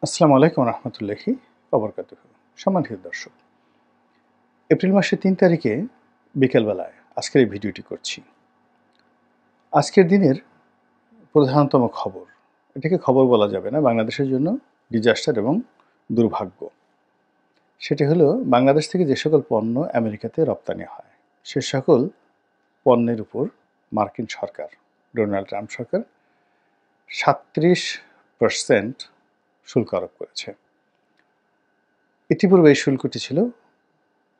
আসসালামু আলাইকুম রহমতুল্লাহি ওবরকাতুহু। সম্মানিত দর্শক, এপ্রিল মাসের ৩ তারিখে বিকেলবেলায় আজকের এই ভিডিওটি করছি। আজকের দিনের প্রধানতম খবর, এটাকে খবর বলা যাবে না, বাংলাদেশের জন্য ডিজাস্টার এবং দুর্ভাগ্য। সেটি হলো বাংলাদেশ থেকে যে সকল পণ্য আমেরিকাতে রপ্তানি হয় সে সকল পণ্যের উপর মার্কিন সরকার, ডোনাল্ড ট্রাম্প সরকার ৩৭% শুল্ক আরোপ করেছে। ইতিপূর্বে এই শুল্কটি ছিল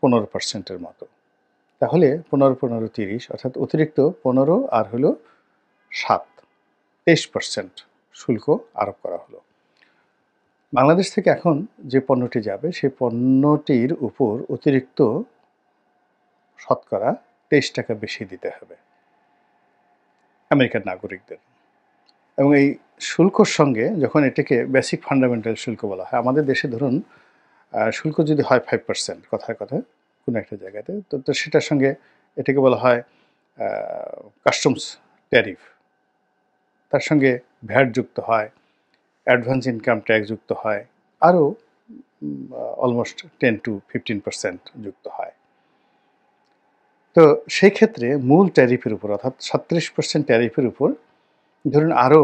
15%-এর মতো। তাহলে 15-15-30 অর্থাৎ অতিরিক্ত 15 আর হলো 7, 23% শুল্ক আরোপ করা হলো। বাংলাদেশ থেকে এখন যে পণ্যটি যাবে সেই পণ্যটির উপর অতিরিক্ত শতকরা 23 টাকা বেশি দিতে হবে আমেরিকার নাগরিকদের। এবং এই শুল্কর সঙ্গে যখন এটাকে বেসিক ফান্ডামেন্টাল শুল্ক বলা হয়, আমাদের দেশে ধরুন শুল্ক যদি হয় 5% কথায় কথায় কোনো একটা জায়গাতে, তো সেটার সঙ্গে এটাকে বলা হয় কাস্টমস ট্যারিফ, তার সঙ্গে ভ্যাট যুক্ত হয়, অ্যাডভান্স ইনকাম ট্যাক্স যুক্ত হয়, আরও অলমোস্ট 10-15% যুক্ত হয়। তো সেই ক্ষেত্রে মূল ট্যারিফের উপর অর্থাৎ 37% ট্যারিফের উপর ধরুন আরও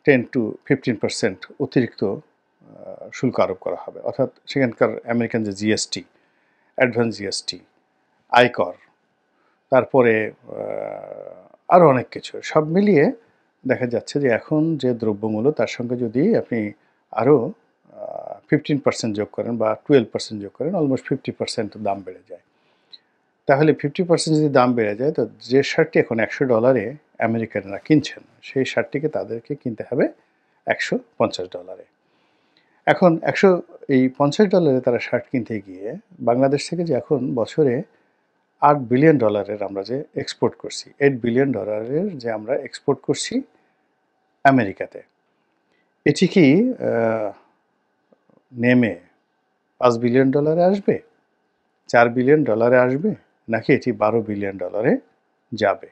10-15% অতিরিক্ত শুল্ক আরোপ করা হবে। অর্থাৎ সেখানকার আমেরিকান যে জিএসটি, অ্যাডভান্স জিএসটি, আয়কর, তারপরে আরও অনেক কিছু সব মিলিয়ে দেখা যাচ্ছে যে এখন যে দ্রব্যমূল্য তার সঙ্গে যদি আপনি আরও 15% যোগ করেন বা 12% যোগ করেন, অলমোস্ট 50% দাম বেড়ে যায়। তাহলে 50% যদি দাম বেড়ে যায়, তো যে শার্টটি এখন $100 আমেরিকানরা কিনছেন সেই শার্টটিকে তাদেরকে কিনতে হবে $150। এখন এই $50 তারা শার্ট কিনতে গিয়ে বাংলাদেশ থেকে যে এখন বছরে $8 বিলিয়ন আমরা যে এক্সপোর্ট করছি, $8 বিলিয়ন যে আমরা এক্সপোর্ট করছি আমেরিকাতে, এটি কি নেমে $5 বিলিয়ন আসবে, $4 বিলিয়ন আসবে, নাকি এটি $12 বিলিয়ন যাবে?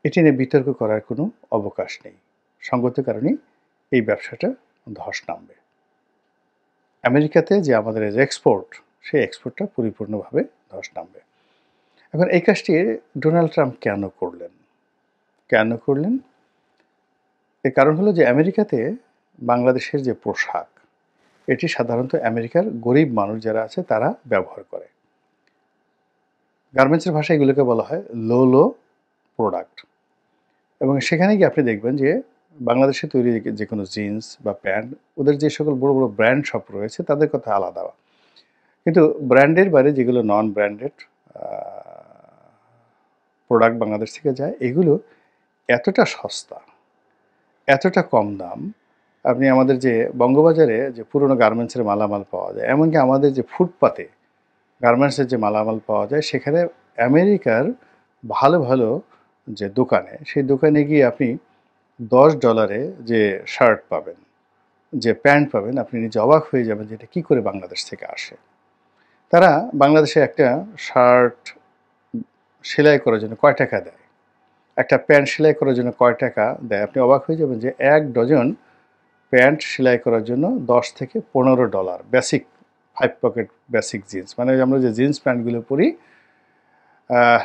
এটি নিয়ে বিতর্ক করার কোনো অবকাশ নেই। সঙ্গত কারণেই এই ব্যবসাটা ধস নামবে। আমেরিকাতে যে আমাদের এক্সপোর্ট, সেই এক্সপোর্টটা পরিপূর্ণভাবে ধস নামবে। এখন এই কাজটি ডোনাল্ড ট্রাম্প কেন করলেন? এর কারণ হলো যে আমেরিকাতে বাংলাদেশের যে পোশাক, এটি সাধারণত আমেরিকার গরিব মানুষ যারা আছে তারা ব্যবহার করে। গার্মেন্টসের ভাষায় এগুলোকে বলা হয় লো প্রোডাক্ট। এবং সেখানে গিয়ে আপনি দেখবেন যে বাংলাদেশে তৈরি যে কোনো জিন্স বা প্যান্ট, ওদের যে সকল বড় বড় ব্র্যান্ড শপ রয়েছে তাদের কথা আলাদা, কিন্তু ব্র্যান্ডের বাইরে যেগুলো নন ব্র্যান্ডেড প্রোডাক্ট বাংলাদেশ থেকে যায়, এগুলো এতটা সস্তা, এতটা কম দাম। আপনি আমাদের যে বঙ্গবাজারে যে পুরনো গার্মেন্টসের মালামাল পাওয়া যায়, এমনকি আমাদের যে ফুটপাতে গার্মেন্টসের যে মালামাল পাওয়া যায়, সেখানে আমেরিকার ভালো ভালো যে দোকানে, সেই দোকানে গিয়ে আপনি $10 যে শার্ট পাবেন, যে প্যান্ট পাবেন, আপনি নিজে অবাক হয়ে যাবেন যে এটা কী করে বাংলাদেশ থেকে আসে। তারা বাংলাদেশে একটা শার্ট সেলাই করার জন্য কয় টাকা দেয়, একটা প্যান্ট সেলাই করার জন্য কয় টাকা দেয়, আপনি অবাক হয়ে যাবেন যে 1 ডজন প্যান্ট সেলাই করার জন্য $10-15 বেসিক 5 পকেট বেসিক জিন্স, মানে আমরা যে জিন্স প্যান্টগুলো পরি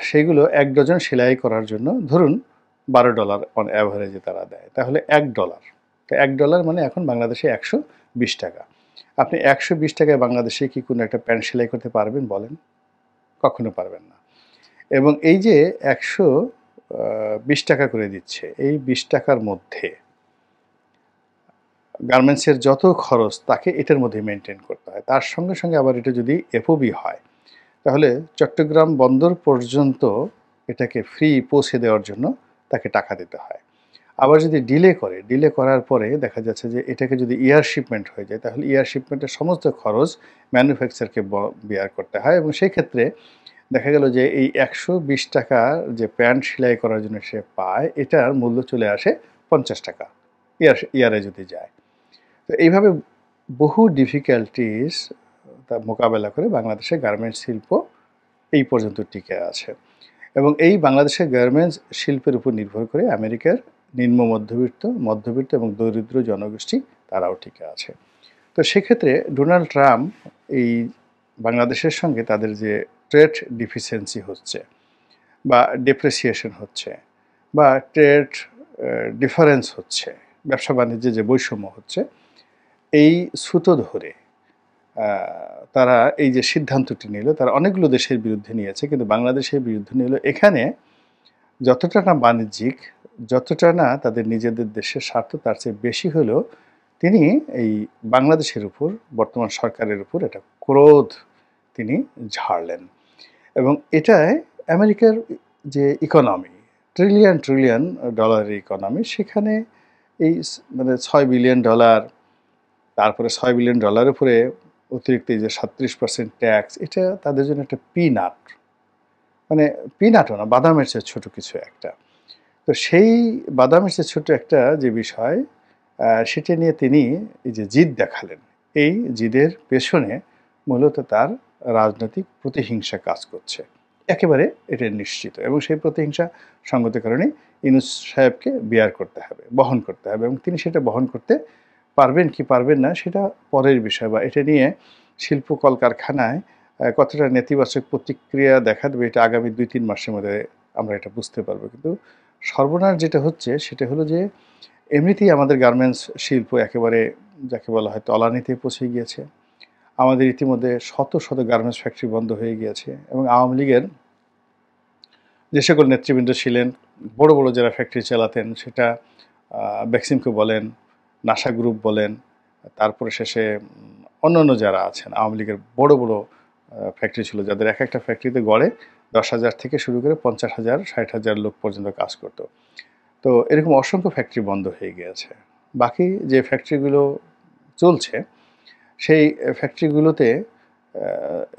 সেইগুলো 1 ডজন সেলাই করার জন্য ধরুন $12 অন অ্যাভারেজে তারা দেয়। তাহলে $1, তো $1 মানে এখন বাংলাদেশে 120 টাকা। আপনি 120 টাকায় বাংলাদেশে কি কোনো একটা প্যান্ট সেলাই করতে পারবেন বলেন? কখনো পারবেন না। এবং এই যে 120 টাকা করে দিচ্ছে, এই 20 টাকার মধ্যে গার্মেন্টসের যত খরচ তাকে এটার মধ্যে মেনটেন করতে হয়। তার সঙ্গে সঙ্গে আবার এটা যদি এফওবি হয়, তাহলে চট্টগ্রাম বন্দর পর্যন্ত এটাকে ফ্রি পৌঁছে দেওয়ার জন্য তাকে টাকা দিতে হয়। আবার যদি ডিলে করার পরে দেখা যাচ্ছে যে এটাকে যদি এয়ার শিপমেন্ট হয়ে যায়, তাহলে এয়ার শিপমেন্টের সমস্ত খরচ ম্যানুফ্যাকচারকে বেয়ার করতে হয়। এবং সেই ক্ষেত্রে দেখা গেল যে এই 120 টাকার যে প্যান্ট সেলাই করার জন্য সে পায়, এটার মূল্য চলে আসে 50 টাকা ইয়ারে যদি যায়। তো এইভাবে বহু ডিফিকাল্টিস তা মোকাবেলা করে বাংলাদেশের গার্মেন্টস শিল্প এই পর্যন্ত টিকে আছে। এবং এই বাংলাদেশের গার্মেন্টস শিল্পের উপর নির্ভর করে আমেরিকার নিম্ন মধ্যবিত্ত এবং দরিদ্র জনগোষ্ঠী তারাও টিকে আছে। তো সেক্ষেত্রে ডোনাল্ড ট্রাম্প এই বাংলাদেশের সঙ্গে তাদের যে ট্রেড ডিফিসিয়েন্সি হচ্ছে বা ডেপ্রিসিয়েশন হচ্ছে বা ট্রেড ডিফারেন্স হচ্ছে, ব্যবসা বাণিজ্যে যে বৈষম্য হচ্ছে, এই সুতো ধরে তারা এই যে সিদ্ধান্তটি নিল, তারা অনেকগুলো দেশের বিরুদ্ধে নিয়েছে, কিন্তু বাংলাদেশের বিরুদ্ধে নিল এখানে যতটা না বাণিজ্যিক, যতটা না তাদের নিজেদের দেশের স্বার্থ, তার চেয়ে বেশি হলেও তিনি এই বাংলাদেশের উপর, বর্তমান সরকারের উপর একটা ক্রোধ তিনি ঝাড়লেন। এবং এটায় আমেরিকার যে ইকোনমি, ট্রিলিয়ন ট্রিলিয়ন ডলারের ইকোনমি, সেখানে এই মানে $6 বিলিয়ন, তারপরে $6 বিলিয়ন উপরে অতিরিক্ত এই যে 37% ট্যাক্স, এটা তাদের জন্য একটা পিনাট, মানে পিনাটও না, বাদামের চেয়ে ছোট কিছু একটা। তো সেই বাদামের চেয়ে ছোট একটা যে বিষয়, সেটা নিয়ে তিনি এই যে জিদ দেখালেন, এই জিদের পেছনে মূলত তার রাজনৈতিক প্রতিহিংসা কাজ করছে, একেবারে এটা নিশ্চিত। এবং সেই প্রতিহিংসা সঙ্গত কারণে ইউনূস সাহেবকে বিয়ার করতে হবে, বহন করতে হবে, এবং তিনি সেটা বহন করতে পারবেন কি পারবেন না সেটা পরের বিষয়, বা এটা নিয়ে শিল্প কলকারখানায় কতটা নেতিবাচক প্রতিক্রিয়া দেখা দেবে এটা আগামী 2-3 মাসের মধ্যে আমরা এটা বুঝতে পারবো। কিন্তু সর্বনাশ যেটা হচ্ছে সেটা হলো যে এমনিতেই আমাদের গার্মেন্টস শিল্প একেবারে যাকে বলা হয় তলানিতে পৌঁছে গিয়েছে। আমাদের ইতিমধ্যে শত শত গার্মেন্টস ফ্যাক্টরি বন্ধ হয়ে গিয়েছে, এবং আওয়ামী লীগের যে সকল নেতৃবৃন্দ ছিলেন, বড় বড় যারা ফ্যাক্টরি চালাতেন, সেটা বেক্সিমকো বলেন, নাসা গ্রুপ বলেন, তারপরে শেষে অন্যান্য যারা আছেন আওয়ামী লীগের বড় বড় ফ্যাক্টরি ছিল, যাদের এক একটা ফ্যাক্টরিতে গড়ে 10,000 থেকে শুরু করে 50,000 60,000 লোক পর্যন্ত কাজ করত। তো এরকম অসংখ্য ফ্যাক্টরি বন্ধ হয়ে গিয়েছে। বাকি যে ফ্যাক্টরিগুলো চলছে, সেই ফ্যাক্টরিগুলোতে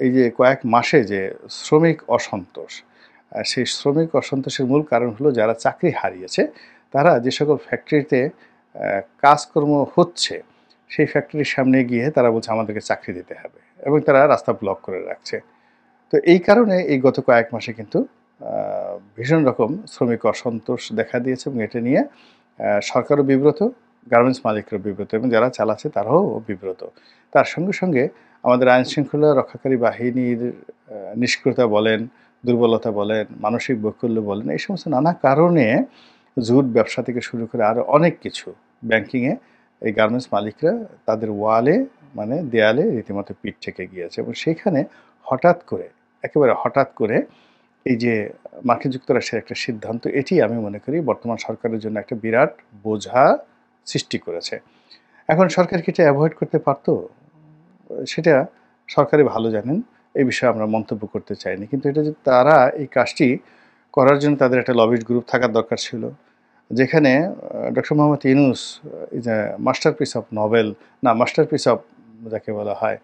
এই যে কয়েক মাসে যে শ্রমিক অসন্তোষ, সেই শ্রমিক অসন্তোষের মূল কারণ হলো যারা চাকরি হারিয়েছে, তারা যে সকল ফ্যাক্টরিতে কাজকর্ম হচ্ছে, সেই ফ্যাক্টরির সামনে গিয়ে তারা বলছে আমাদেরকে চাকরি দিতে হবে, এবং তারা রাস্তা ব্লক করে রাখছে। তো এই কারণে এই গত কয়েক মাসে কিন্তু ভীষণ রকম শ্রমিক অসন্তোষ দেখা দিয়েছে, এবং এটা নিয়ে সরকারও বিব্রত, গার্মেন্টস মালিকরাও বিব্রত, এবং যারা চালাচ্ছে তারাও বিব্রত। তার সঙ্গে সঙ্গে আমাদের আইনশৃঙ্খলা রক্ষাকারী বাহিনীর নিষ্ক্রিয়তা বলেন, দুর্বলতা বলেন, মানসিক বৈকল্য বলেন, এই সমস্ত নানা কারণে জুট ব্যবসা থেকে শুরু করে আরও অনেক কিছু, ব্যাংকিংয়ে এই গার্মেন্টস মালিকরা তাদের ওয়ালে, মানে দেয়ালে রীতিমতো পিঠ থেকে গিয়েছে। এবং সেইখানে হঠাৎ করে, একেবারে হঠাৎ করে এই যে মার্কিন যুক্তরাষ্ট্রের একটা সিদ্ধান্ত, এটি আমি মনে করি বর্তমান সরকারের জন্য একটা বিরাট বোঝা সৃষ্টি করেছে। এখন সরকার কি এটা অ্যাভয়েড করতে পারতো? সেটা সরকারই ভালো জানেন, এই বিষয়ে আমরা মন্তব্য করতে চাইনি। কিন্তু এটা যে তারা এই কাজটি করার জন্য তাদের একটা লবিস্ট গ্রুপ থাকার দরকার ছিল, যেখানে doctor Mohammad Yunus is a masterpiece of novel, না মাস্টারপিস অফ যাকে বলা হয়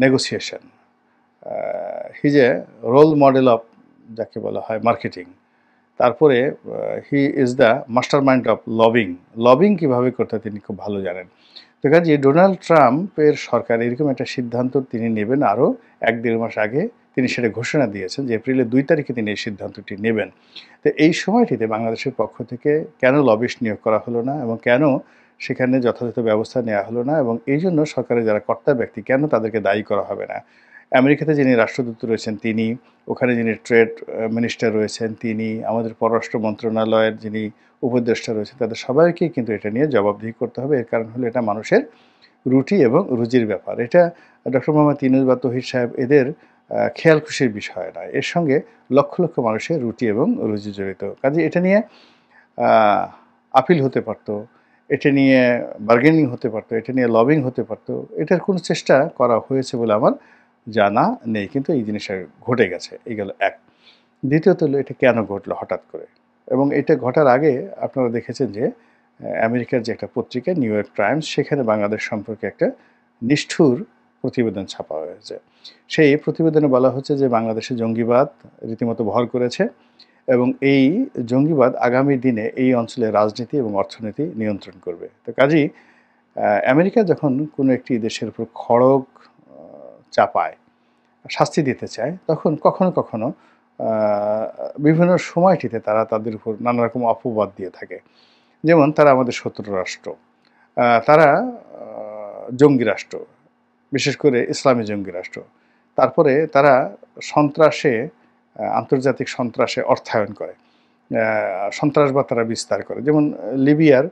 negotiation, he is a role model of যাকে বলা হয় মার্কেটিং। তারপরে he is the mastermind of lobbying, lobbying কীভাবে করতে তিনি খুব ভালো জানেন। তো কাজে ডোনাল্ড ট্রাম্পের সরকার এরকম একটা সিদ্ধান্ত তিনি নেবেন, আরও 1-1.5 মাস আগে তিনি সেটা ঘোষণা দিয়েছেন যে এপ্রিলের 2 তারিখে তিনি এই সিদ্ধান্তটি নেবেন। তো এই সময়টিতে বাংলাদেশের পক্ষ থেকে কেন লবিস্ট নিয়োগ করা হলো না, এবং কেন সেখানে যথাযথ ব্যবস্থা নেওয়া হলো না, এবং এই জন্য সরকারের যারা কর্তা ব্যক্তি কেন তাদেরকে দায়ী করা হবে না? আমেরিকাতে যিনি রাষ্ট্রদূত রয়েছেন তিনি, ওখানে যিনি ট্রেড মিনিস্টার রয়েছেন তিনি, আমাদের পররাষ্ট্র মন্ত্রণালয়ের যিনি উপদেষ্টা রয়েছেন, তাদের সবাইকেই কিন্তু এটা নিয়ে জবাবদিহি করতে হবে। এর কারণ হলো এটা মানুষের রুটি এবং রুজির ব্যাপার। এটা ডক্টর মোহাম্মদ ইউনূস বা তৌহিদ সাহেব এদের খেয়াল খুশির বিষয় নয়, এর সঙ্গে লক্ষ লক্ষ মানুষের রুটি এবং রুজি জড়িত। কাজে এটা নিয়ে আপিল হতে পারতো, এটা নিয়ে বার্গেনিং হতে পারতো, এটা নিয়ে লবিং হতে পারতো। এটার কোনো চেষ্টা করা হয়েছে বলে আমার জানা নেই, কিন্তু এই জিনিসটা ঘটে গেছে। এই গেল এক। দ্বিতীয়ত হলো এটা কেন ঘটলো হঠাৎ করে, এবং এটা ঘটার আগে আপনারা দেখেছেন যে আমেরিকার যে একটা পত্রিকা নিউ ইয়র্ক টাইমস, সেখানে বাংলাদেশ সম্পর্কে একটা নিষ্ঠুর প্রতিবেদন ছাপা হয়েছে। সেই প্রতিবেদনে বলা হচ্ছে যে বাংলাদেশে জঙ্গিবাদ রীতিমতো ভর করেছে, এবং এই জঙ্গিবাদ আগামী দিনে এই অঞ্চলের রাজনীতি এবং অর্থনীতি নিয়ন্ত্রণ করবে। তো কাজেই আমেরিকা যখন কোনো একটি দেশের উপর খড়গ চাপায়, শাস্তি দিতে চায়, তখন কখনো কখনো বিভিন্ন সময়টিতে তারা তাদের উপর নানা রকম অপবাদ দিয়ে থাকে। যেমন তারা আমাদের শত্রু রাষ্ট্র, তারা জঙ্গি রাষ্ট্র, বিশেষ করে ইসলামী জঙ্গি রাষ্ট্র। তারপরে তারা সন্ত্রাসে, আন্তর্জাতিক সন্ত্রাসে অর্থায়ন করে, সন্ত্রাসবাদ তারা বিস্তার করে। যেমন লিবিয়ার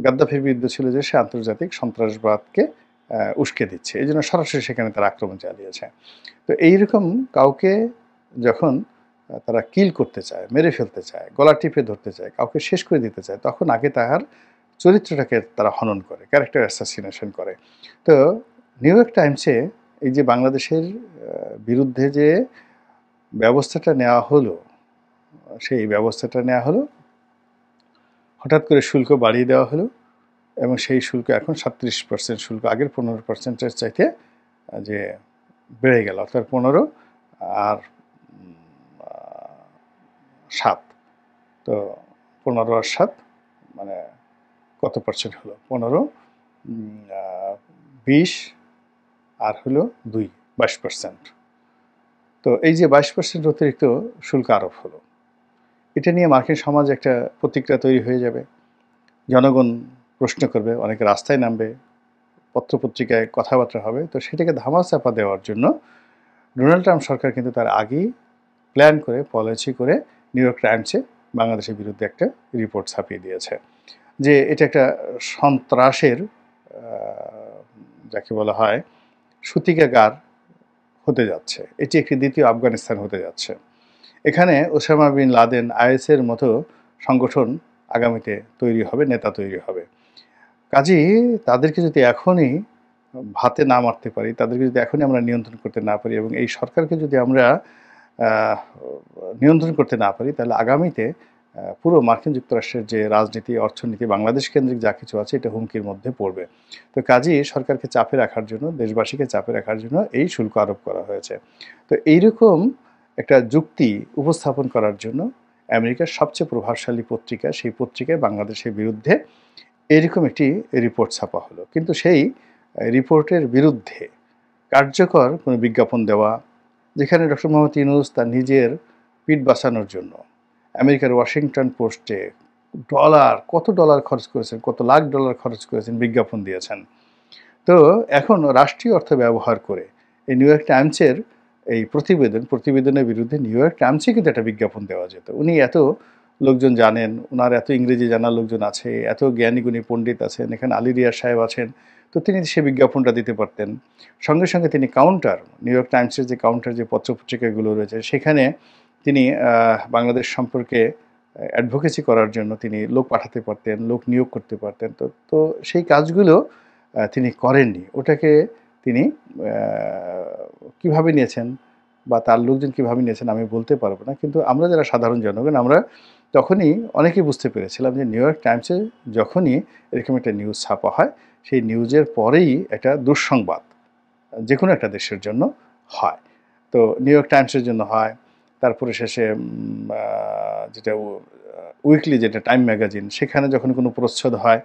গাদ্দাফির বিরুদ্ধে ছিল যে সে আন্তর্জাতিক সন্ত্রাসবাদকে উস্কে দিচ্ছে, এই জন্য সরাসরি সেখানে তারা আক্রমণ চালিয়েছে। তো এইরকম কাউকে যখন তারা কিল করতে চায়, মেরে ফেলতে চায়, গলা টিপে ধরতে চায়, কাউকে শেষ করে দিতে চায়, তখন আগে তাহার চরিত্রটাকে তারা হনন করে, ক্যারেক্টার অ্যাসাসিনেশন করে। তো নিউ ইয়র্ক টাইমসে এই যে বাংলাদেশের বিরুদ্ধে যে ব্যবস্থাটা নেওয়া হলো, সেই ব্যবস্থাটা নেওয়া হলো, হঠাৎ করে শুল্ক বাড়িয়ে দেওয়া হলো এবং সেই শুল্ক এখন 37% শুল্ক, আগের 15%-এর চাইতে যে বেড়ে গেল, অর্থাৎ 15 আর 7, তো 15 আর 7 মানে কত পার্সেন্ট হলো? 15, 20 আর হলো 2, 22%। তো এই যে 22% অতিরিক্ত শুল্ক আরোপ হলো, এটা নিয়ে মার্কিন সমাজ একটা প্রতিক্রিয়া তৈরি হয়ে যাবে। জনগণ প্রশ্ন করবে, অনেকে রাস্তায় নামবে, পত্রপত্রিকায় কথাবার্তা হবে। তো সেটাকে ধামাচাপা দেওয়ার জন্য ডোনাল্ড ট্রাম্প সরকার কিন্তু তার আগেই প্ল্যান করে, পলিসি করে নিউ ইয়র্ক টাইমসে বাংলাদেশের বিরুদ্ধে একটা রিপোর্ট ছাপিয়ে দিয়েছে যে এটা একটা সন্ত্রাসের, যাকে বলা হয় সূতিকাগার হতে যাচ্ছে, এটি একটি দ্বিতীয় আফগানিস্তান হতে যাচ্ছে। এখানে ওসামা বিন লাদেন, আইএসের মতো সংগঠন আগামীতে তৈরি হবে, নেতা তৈরি হবে। কাজেই তাদেরকে যদি এখনই ভাতে না মারতে পারি, তাদেরকে যদি এখনই আমরা নিয়ন্ত্রণ করতে না পারি এবং এই সরকারকে যদি আমরা নিয়ন্ত্রণ করতে না পারি, তাহলে আগামীতে পুরো মার্কিন যুক্তরাষ্ট্রের যে রাজনীতি, অর্থনীতি, বাংলাদেশ কেন্দ্রিক যা কিছু আছে এটা হুমকির মধ্যে পড়বে। তো কাজেই সরকারকে চাপে রাখার জন্য, দেশবাসীকে চাপে রাখার জন্য এই শুল্ক আরোপ করা হয়েছে। তো এইরকম একটা যুক্তি উপস্থাপন করার জন্য আমেরিকার সবচেয়ে প্রভাবশালী পত্রিকা, সেই পত্রিকায় বাংলাদেশের বিরুদ্ধে এরকম একটি রিপোর্ট ছাপা হলো। কিন্তু সেই রিপোর্টের বিরুদ্ধে কার্যকর কোনো বিজ্ঞাপন দেওয়া, যেখানে ডক্টর মোহাম্মদ ইউনূস তার নিজের পিঠ বাঁচানোর জন্য আমেরিকার ওয়াশিংটন পোস্টে কত ডলার খরচ করেছেন, কত লাখ ডলার খরচ করেছেন, বিজ্ঞাপন দিয়েছেন। তো এখন রাষ্ট্রীয় অর্থ ব্যবহার করে এই নিউ ইয়র্ক টাইমসের এই প্রতিবেদনের বিরুদ্ধে নিউ ইয়র্ক টাইমসে কিন্তু একটা বিজ্ঞাপন দেওয়া যেত। উনি এত লোকজন জানেন, ওনার এত ইংরেজি জানার লোকজন আছে, এত জ্ঞানীগুণী পণ্ডিত আছেন, এখানে আলী রিয়াজ সাহেব আছেন, তো তিনি সে বিজ্ঞাপনটা দিতে পারতেন। সঙ্গে সঙ্গে তিনি কাউন্টার, নিউ ইয়র্ক টাইমসের যে কাউন্টার, যে পত্রপত্রিকাগুলো রয়েছে, সেখানে তিনি বাংলাদেশ সম্পর্কে অ্যাডভোকেসি করার জন্য তিনি লোক পাঠাতে পারতেন, লোক নিয়োগ করতে পারতেন। তো তো সেই কাজগুলো তিনি করেননি। ওটাকে তিনি কিভাবে নিয়েছেন বা তার লোকজন কিভাবে নিয়েছেন আমি বলতে পারবো না। কিন্তু আমরা যারা সাধারণ জনগণ, আমরা তখনই অনেকেই বুঝতে পেরেছিলাম যে নিউ ইয়র্ক টাইমসে যখনই এরকম একটা নিউজ ছাপা হয়, সেই নিউজের পরেই একটা দুঃসংবাদ যে কোনো একটা দেশের জন্য হয়। তো নিউ ইয়র্ক টাইমসের জন্য হয়, তারপরে শেষে যেটা উইকলি, যেটা টাইম ম্যাগাজিন, সেখানে যখন কোনো প্রচ্ছদ হয়,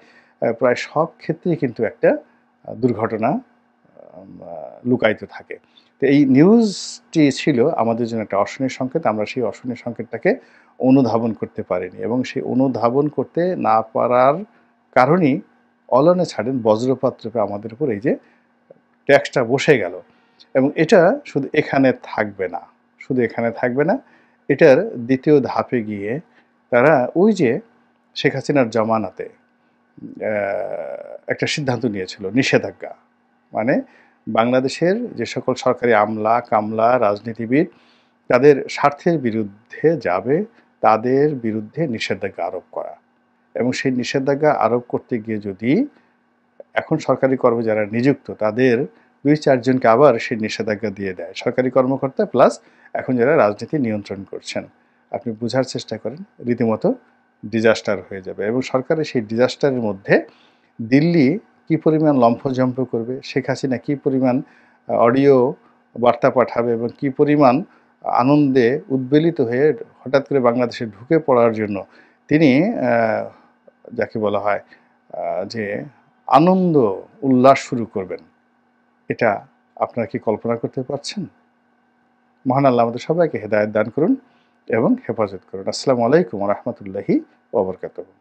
প্রায় সব ক্ষেত্রেই কিন্তু একটা দুর্ঘটনা লুকায়িত থাকে। তো এই নিউজটি ছিল আমাদের জন্য একটা অশনির সংকেত। আমরা সেই অশনির সংকেতটাকে অনুধাবন করতে পারিনি এবং সেই অনুধাবন করতে না পারার কারণেই অলনে ছাড়েন বজ্রপাত রূপে আমাদের উপর এই যে ট্যাক্সটা বসে গেল। এবং এটা শুধু এখানে থাকবে না, এটার দ্বিতীয় ধাপে গিয়ে তারা ওই যে শেখ হাসিনার জমানাতে একটা সিদ্ধান্ত নিয়েছিল, নিষেধাজ্ঞা, মানে বাংলাদেশের যে সকল সরকারি আমলা, কামলা, রাজনীতিবিদ তাদের স্বার্থের বিরুদ্ধে যাবে, তাদের বিরুদ্ধে নিষেধাজ্ঞা আরোপ করা। এবং সেই নিষেধাজ্ঞা আরোপ করতে গিয়ে যদি এখন সরকারি কর্মে যারা নিযুক্ত তাদের 2-4 জনকে আবার সেই নিষেধাজ্ঞা দিয়ে দেয়, সরকারি কর্মকর্তা প্লাস এখন যারা রাজনীতি নিয়ন্ত্রণ করছেন, আপনি বোঝার চেষ্টা করেন, রীতিমতো ডিজাস্টার হয়ে যাবে। এবং সরকারের সেই ডিজাস্টারের মধ্যে দিল্লি কী পরিমাণ লম্ফঝম্প করবে, শেখ হাসিনা কী পরিমাণ অডিও বার্তা পাঠাবে এবং কী পরিমাণ আনন্দে উদ্বেলিত হয়ে হঠাৎ করে বাংলাদেশে ঢুকে পড়ার জন্য তিনি যাকে বলা হয় যে আনন্দ উল্লাস শুরু করবেন, এটা আপনারা কি কল্পনা করতে পারছেন? মহান আল্লাহ আমাদের সবাইকে হেদায়েত দান করুন এবং হেফাজত করুন। আসসালামু আলাইকুম ওয়া রাহমাতুল্লাহি ওয়া বারাকাতুহু।